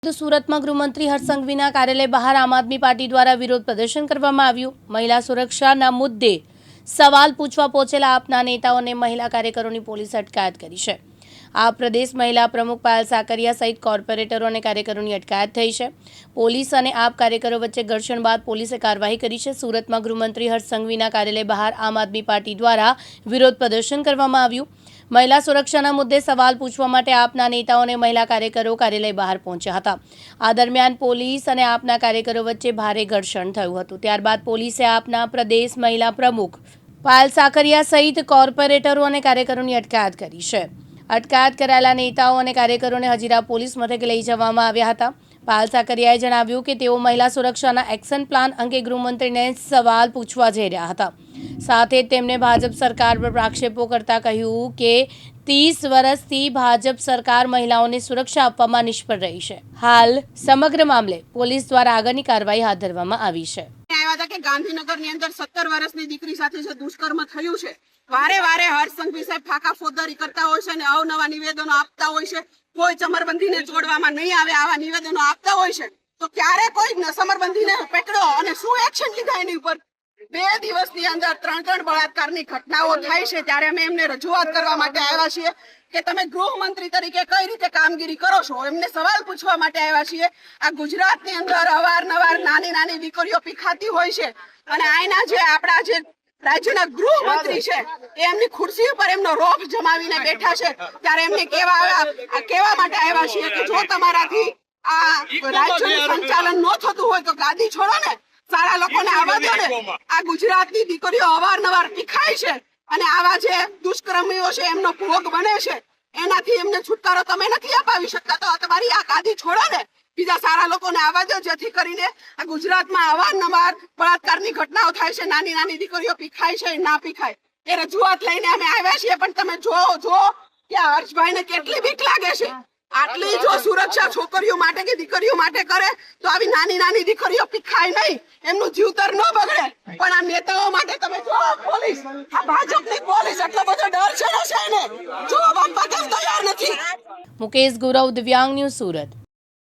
તો સુરતમાં ગૃહમંત્રી હર્ષ સંઘવીના કાર્યાલય બહાર આમ આદમી પાર્ટી દ્વારા વિરોધ પ્રદર્શન કરવામાં આવ્યું। મહિલા સુરક્ષાના મુદ્દે સવાલ પૂછવા પહોંચેલા આપના નેતાઓને મહિલા કાર્યકરોની પોલીસે અટકાયત કરી છે। આ પ્રદેશ મહિલા પ્રમુખ પાયલ સાકરિયા સહિત કોર્પોરેટરો અને કાર્યકરોની અટકાયત થઈ છે। પોલીસ અને આપ કાર્યકરો વચ્ચે ઘર્ષણ બાદ પોલીસે કાર્યવાહી કરી છે। સુરતમાં ગૃહમંત્રી હર્ષ સંઘવીના કાર્યાલય બહાર આમ આદમી પાર્ટી દ્વારા વિરોધ પ્રદર્શન કરવામાં આવ્યું। મહિલા સુરક્ષાના મુદ્દે સવાલ પૂછવા માટે આપના નેતાઓને મહિલા કાર્યકરો કાર્યાલય બહાર પહોંચ્યા હતા। આ દરમિયાન પોલીસ અને આપના કાર્યકરો વચ્ચે ભારે ઘર્ષણ થયું હતું। ત્યારબાદ પોલીસે આપના પ્રદેશ મહિલા પ્રમુખ પાયલ સાકરિયા સહિત કોર્પોરેટરો અને કાર્યકરોની અટકાયત કરી છે। અટકાયત કરાયેલા નેતાઓ અને કાર્યકરોને હજીરા પોલીસ મથકે લઈ જવામાં આવ્યા હતા। પાયલ સાકરિયાએ જણાવ્યું કે તેઓ મહિલા સુરક્ષાના એક્શન પ્લાન અંગે ગૃહમંત્રીને સવાલ પૂછવા જઈ રહ્યા હતા। સાથે જ તેમણે ભાજપ સરકાર પર આક્ષેપો કરતા કહ્યું કે 30 વર્ષથી ભાજપ સરકાર મહિલાઓને સુરક્ષા આપવામાં નિષ્ફળ રહી છે। હાલ સમગ્ર મામલે પોલીસ દ્વારા આગળની કાર્યવાહી હાથ ધરવામાં આવી છે। આવ્યા હતા કે ગાંધીનગરની અંદર 17 વર્ષની દીકરી સાથે જે દુષ્કર્મ થયું છે, વારે વારે હર્ષ સંઘવી સાહેબ ફાકા ફોજદારી કરતા હોય છે અને અવનવા નિવેદનો આપતા હોય છે। કોઈ ચમરબંધીને છોડવામાં નહીં આવે આવા નિવેદનો આપતા હોય છે, તો ક્યારે કોઈ ચમરબંધીને પકડો અને શું એક્શન લીધા એની ઉપર? 2 દિવસની અંદર 3 બળાત્કારની ઘટનાઓ થાય છે, ત્યારે અમે એમને રજૂઆત કરવા માટે આવ્યા છીએ કે તમે ગૃહમંત્રી તરીકે કઈ રીતે કામગીરી કરો છો, એમને સવાલ પૂછવા માટે આવ્યા છીએ। આ ગુજરાતની અંદર અવારનવાર નાની નાની દીકરીઓ પીખાતી હોય છે અને આના જે આપણા જે રાજ્યના ગૃહમંત્રી છે એ એમની ખુરશી ઉપર એમનો રોપ જમાવીને બેઠા છે, ત્યારે એમને કહેવા માટે આવ્યા છીએ કે જો તમારાથી આ રાજ્યનું સંચાલન ન થતું હોય તો ગાદી છોડો ને, સારા લોકોને આવવા દો ને। આ ગુજરાતની દીકરીઓ અવારનવાર પીખાય છે અને આવા જે દુષ્કર્મીઓ છે એમનો ભોગ બને છે, એનાથી એમને છુટકારો તમે નથી અપાવી શકતા, તો તમારી આ ગાદી છોડો ને, બીજા સારા લોકોને આવવા દો, જેથી કરીને આ ગુજરાતમાં અવારનવાર બળાત્કારની ઘટનાઓ થાય છે, નાની નાની દીકરીઓ પીખાય છે, ના પીખાય એ રજૂઆત લઈને અમે આવ્યા છીએ। પણ તમે જો કે હર્ષભાઈને કેટલી બીક લાગે છે। આટલી જો સુરક્ષા છોકરીઓ માટે કે દીકરીઓ માટે કરે તો આવી નાની નાની દીકરીઓ પીખાય નહીં, એમનું જીવતર ન બગડે। પણ આ નેતાઓ માટે તમે જો પોલીસ, આ ભાજપની પોલીસ એટલો બધો ડર છે ને, જવાબ આપવા તૈયાર નથી। મુકેશ ગૌરવ, દિવ્યાંગ ન્યૂઝ, સુરત।